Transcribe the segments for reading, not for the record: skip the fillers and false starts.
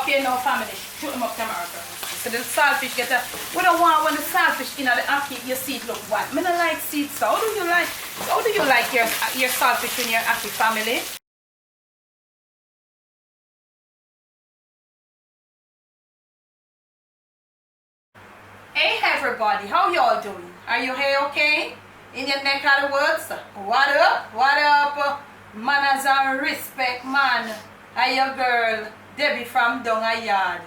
Okay, now family, shoot them up camera. So the saltfish get a, we don't want when the saltfish in the ackee, you see it look white. I don't like seeds, so how do you like your saltfish in your ackee family? Hey everybody, how y'all doing? Are you here okay? In your neck of the woods? What up? What up? Manners and respect, man. I your girl, Debbie from Donga Yard.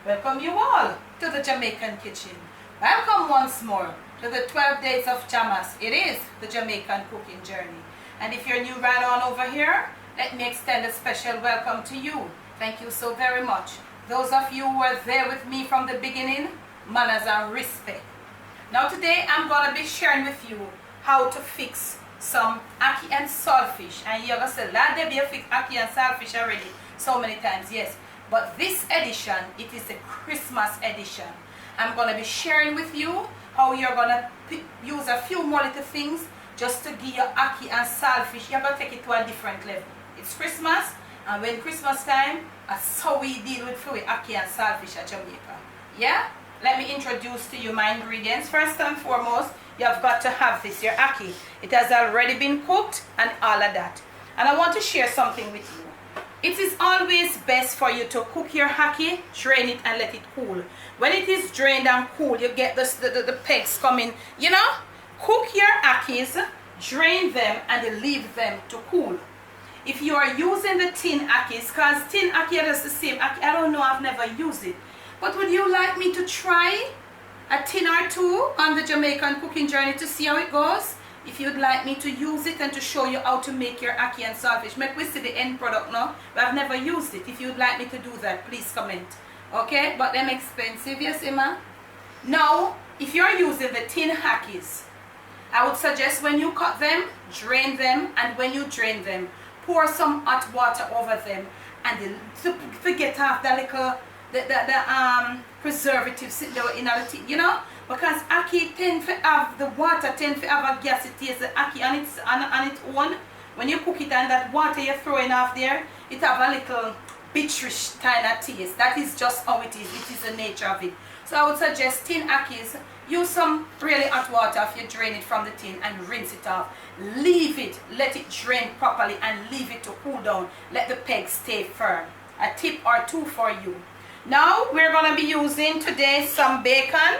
Welcome you all to the Jamaican kitchen. Welcome once more to the 12 days of Jammas. It is the Jamaican cooking journey. And if you're new right on over here, let me extend a special welcome to you. Thank you so very much. Those of you who were there with me from the beginning, manners and respect. Now today I'm going to be sharing with you how to fix some ackee and saltfish. And you're going to say, Lad Debbie, you fix ackee and saltfish already so many times. Yes, but this edition, it is a Christmas edition. I'm going to be sharing with you how you're going to use a few more little things just to give your ackee and saltfish. You're going to take it to a different level. It's Christmas, and when Christmas time, that's how we deal with ackee and saltfish at Jamaica. Yeah? Let me introduce to you my ingredients. First and foremost, you have got to have this, your ackee. It has already been cooked and all of that. And I want to share something with you. It is always best for you to cook your ackee, drain it and let it cool. When it is drained and cool, you get the pegs coming. You know, cook your ackees, drain them and leave them to cool. If you are using the tin ackees, because tin ackee is the same ackee, I don't know, I've never used it. But would you like me to try a tin or two on the Jamaican cooking journey to see how it goes? If you'd like me to use it and to show you how to make your ackee and saltfish, make we see the end product now, but I've never used it. If you'd like me to do that, please comment. Okay, but them expensive, yes, Emma? Now, if you're using the tin ackees, I would suggest when you cut them, drain them, and when you drain them, pour some hot water over them, and to get off the little preservatives sitting there in the tin, you know, because ackee tend to have the water tend to have a gassy taste. The ackee on its own, when you cook it and that water you're throwing off there, it have a little bitterish kind of taste. That is just how it is. It is the nature of it. So I would suggest tin ackees, use some really hot water if you drain it from the tin and rinse it off. Leave it, let it drain properly and leave it to cool down. Let the pegs stay firm. A tip or two for you. Now we're going to be using today some bacon.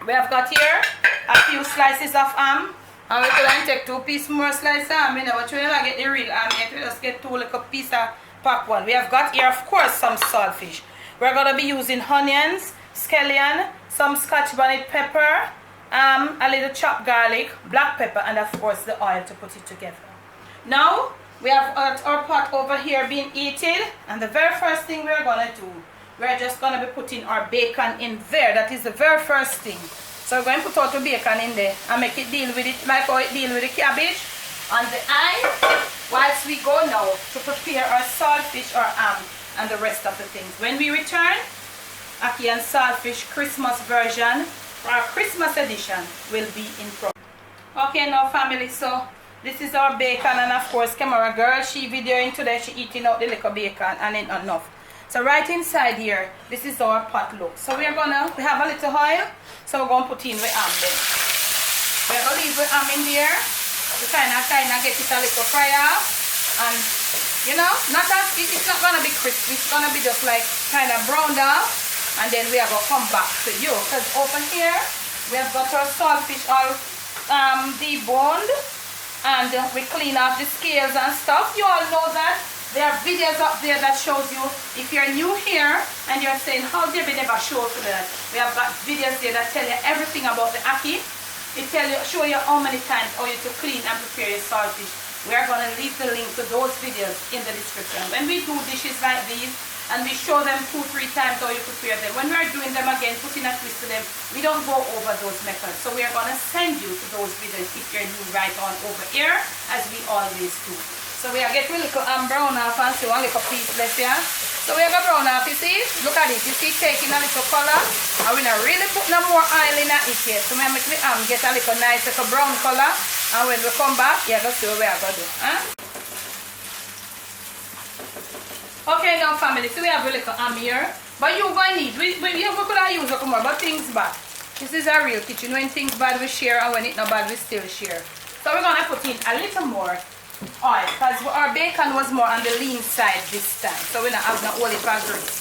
We have got here a few slices of ham. And we could take 2 pieces more slices of ham, you know, but we never get the real ham yet. We just get 2 little pieces of pack one. We have got here, of course, some saltfish. We're going to be using onions, scallion, some scotch bonnet pepper, a little chopped garlic, black pepper, and of course the oil to put it together. Now we have our pot over here being heated, and the very first thing we're going to do, we're just going to be putting our bacon in there. That is the very first thing. So we're going to put all the bacon in there and make it deal with it like how it deal with the cabbage on the eye, whilst we go now to prepare our saltfish or ham and the rest of the things. When we return, ackee and saltfish Christmas version, our Christmas edition, will be in progress. Okay now family, so this is our bacon, and of course camera girl, she videoing today, she eating out the little bacon and it not enough. So right inside here, this is our pot look. So we have a little oil, so we're gonna put in the ham then. We're gonna leave the ham in there to kind of get it a little fry off, and you know, it's not gonna be crispy, it's gonna be just like kind of browned off, and then we are gonna come back to you, because over here we have got our saltfish all deboned, and we clean off the scales and stuff. You all know that. There are videos up there that shows you, if you're new here and you're saying, how Debbie never showed you that? We have got videos there that tell you everything about the ackee. It show you how many times how you to clean and prepare your saltfish. We are going to leave the link to those videos in the description. When we do dishes like these, and we show them 2-3 times how you prepare them, when we are doing them again, putting a twist to them, we don't go over those methods. So we are going to send you to those videos if you're new right on over here, as we always do. So we are getting a little brown off and see one little piece left here. So we are going to brown off, you see? Look at it, you see, taking a little color. And we're not really putting no more oil in it yet. So we are making the get a little nice little brown color. And when we come back, you're going to see what we are going to do. Huh? Okay, now family, so we have a little ham here. But you going to need, we could have used a more, but things bad. This is a real kitchen. When things bad, we share, and when it's not bad, we still share. So we're going to put in a little more oil, because our bacon was more on the lean side this time. So we don't have no olive or grease.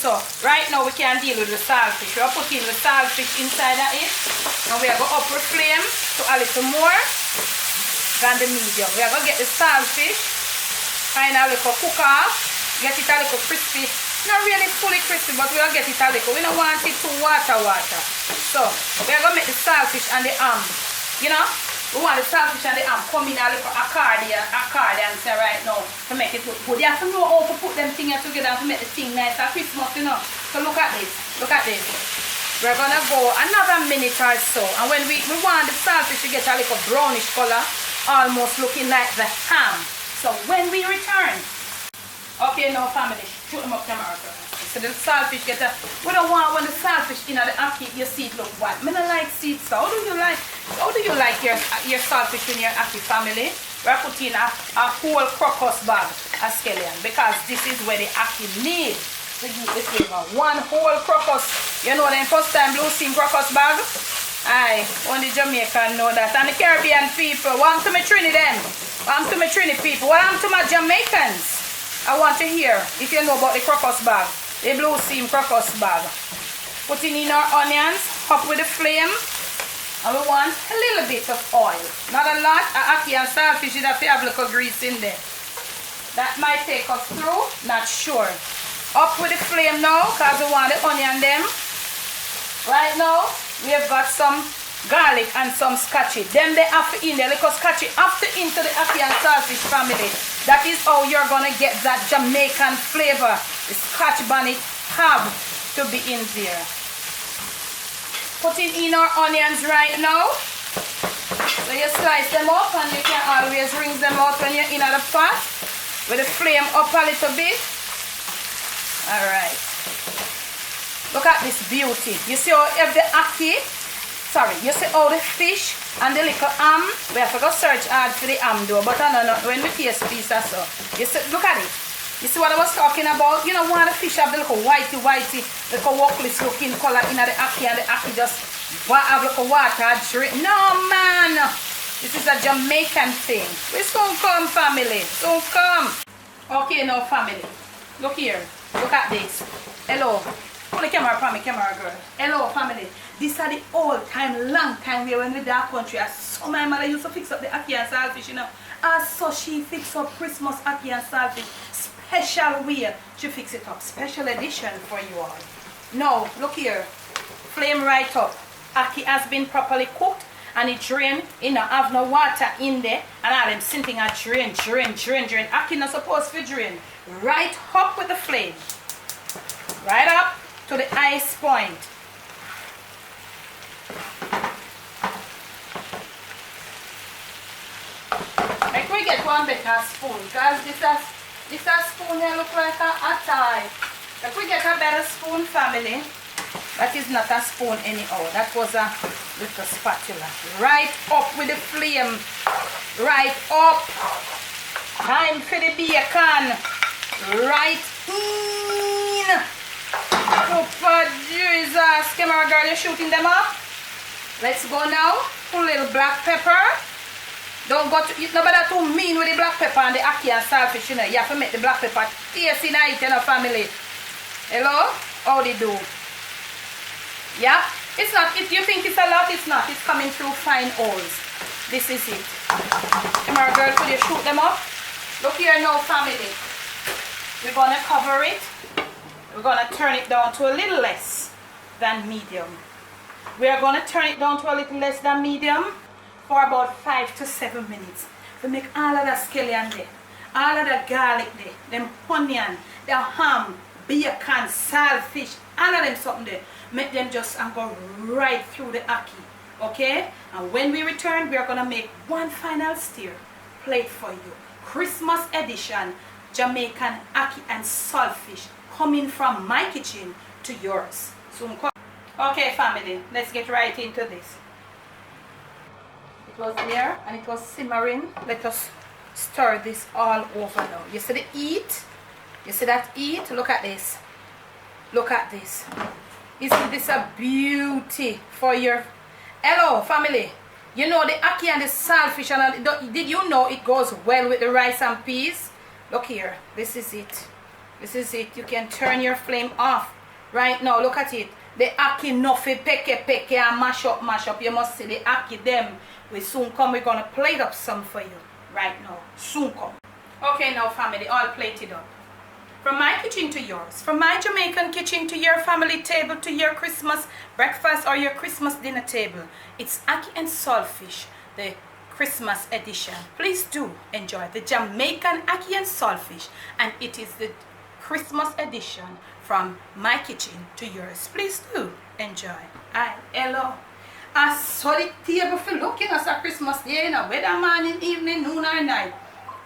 So right now we can deal with the saltfish. We're putting the saltfish inside of it. Now we are going to up the flame to a little more than the medium. We are going to get the saltfish, kind of little cook off, get it a little crispy. Not really fully crispy, but we'll get it a little. We don't want it too water. So we are going to make the saltfish and the ham. You know? We want the saltfish and the ham come in a little accordion right now to make it look good. You have to know how to put them things together to make the thing nice at Christmas, you know. So look at this. Look at this. We're going to go another minute or so. And when we want the saltfish to get a little brownish color, almost looking like the ham. So when we return. Okay, now family, shoot them up camera. So the saltfish get a, we don't want when the saltfish in the ackee, you see it look white. I don't like seeds. So how do you like your saltfish in your ackee family? We're putting a whole crocus bag, a scallion, because this is where the ackee needs to give the flavor. One whole crocus. You know the first time blue steam crocus bag? Aye, only Jamaican know that. And the Caribbean people, want to me Trinidad, want to me Trinidad people, want to my Jamaicans. I want to hear if you know about the crocus bag, the blue steam crocus bag. Putting in our onions, up with the flame, and we want a little bit of oil. Not a lot. Ackee and saltfish is have a little grease in there. That might take us through, not sure. Up with the flame now, because we want the onion them. Right now, we have got some garlic and some scotchy. Then they have to in there, little scotchy after into the ackee and saltfish family. That is how you're gonna get that Jamaican flavor. The scotch bonnet have to be in there. Putting in our onions right now. So you slice them up and you can always rinse them out when you're in the pot. With the flame up a little bit. Alright. Look at this beauty. You see how if the ackee, you see all the fish and the little ham. We have to go search hard for the ham though, but I don't know when we taste piece or so. You see, look at it. You see what I was talking about? You know, one of the fish have the little whitey, little walkless looking color in the ackee, and the ackee just have little water drink. No man! This is a Jamaican thing. We soon come, family. Soon come. Okay, now family. Look here. Look at this. Hello. Put the camera for me, camera girl. Hello, family. This are the old time, long time way when we dark country. So my mother used to fix up the ackee and saltfish, you know. And so she fix up Christmas ackee and saltfish. Special way she fix it up. Special edition for you all. Now, look here. Flame right up. Ackee has been properly cooked and it drain. You know, have no water in there. And all them sitting at drain. Ackee not supposed to drain. Right up with the flame. Right up to the ice point. Like we get one better spoon, because this spoon here look like a tie. Like we get a better spoon, family. That is not a spoon anyhow. That was a little spatula. Right up with the flame. Right up. Time for the bacon. Right in. Super Jesus. Camera girl, you're shooting them up. Let's go now. Put a little black pepper. Don't go to, it's not better too mean with the black pepper and the ackee and saltfish, you know. You have to make the black pepper taste in it, you know, family. Hello? How they do? Yeah? It's not, if you think it's a lot, it's not. It's coming through fine holes. This is it. Camera girl, could you shoot them up? Look here now, family. We're going to cover it. We're going to turn it down to a little less than medium. We are going to turn it down to a little less than medium for about 5 to 7 minutes. To make all of the scallion there, all of the garlic there, them onion, the ham, bacon, saltfish, all of them something there. Make them just and go right through the ackee. Okay? And when we return, we are going to make one final stir plate for you. Christmas edition Jamaican ackee and saltfish coming from my kitchen to yours. Soon come. Okay, family, let's get right into this. It was there and it was simmering. Let us stir this all over now. You see the heat You see that heat? Look at this. Look at this. Isn't this a beauty for your... Hello, family. You know the ackee and the saltfish, and did you know it goes well with the rice and peas? Look here. This is it. This is it. You can turn your flame off right now. Look at it. The ackee nuffy peke and mash up. You must see the ackee them. We soon come. We're gonna plate up some for you right now. Soon come. Okay, now family, all plated up. From my kitchen to yours, from my Jamaican kitchen to your family table, to your Christmas breakfast or your Christmas dinner table. It's ackee and saltfish, the Christmas edition. Please do enjoy the Jamaican ackee and saltfish, and it is the Christmas edition from my kitchen to yours. Please do enjoy. Hello. I saw the table for looking at a Christmas day, you know, whether morning, evening, noon or night.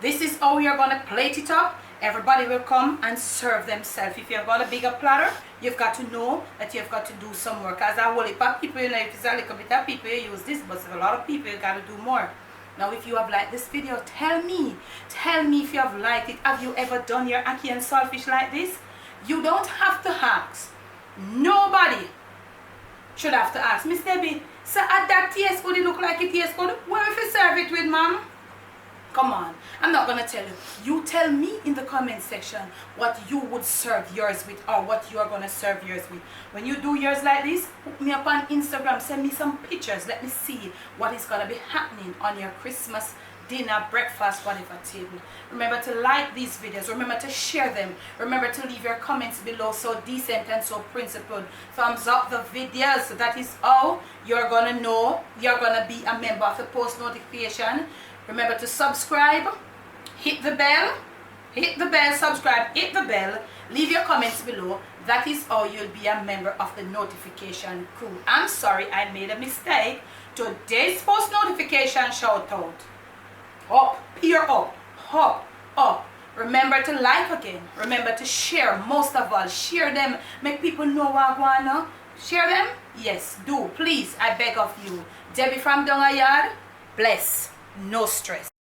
This is how we are going to plate it up. Everybody will come and serve themselves. If you've got a bigger platter, you've got to know that you've got to do some work. As a whole heap of people, you know, if it's a little bit of people, you use this, but a lot of people, you got to do more. Now, if you have liked this video, tell me if you have liked it. Have you ever done your ackee and saltfish like this? You don't have to ask. Nobody should have to ask. Miss Debbie, so at that taste good, it look like it tastes good. Where if you serve it with, ma'am? Come on, I'm not going to tell you. You tell me in the comment section what you would serve yours with, or what you are going to serve yours with. When you do yours like this, put me up on Instagram, send me some pictures. Let me see what is going to be happening on your Christmas dinner, breakfast, whatever table. Remember to like these videos. Remember to share them. Remember to leave your comments below, so decent and so principled. Thumbs up the videos. That is how you're going to know you're going to be a member of the post notification. Remember to subscribe, hit the bell, subscribe, hit the bell, leave your comments below. That is how you'll be a member of the notification crew. I'm sorry, I made a mistake. Today's post notification shout out. Up, peer up, up. Remember to like again. Remember to share. Most of all, share them. Make people know what I wanna. Share them? Yes, do. Please, I beg of you. Debbie from Donga Yard, bless. No stress.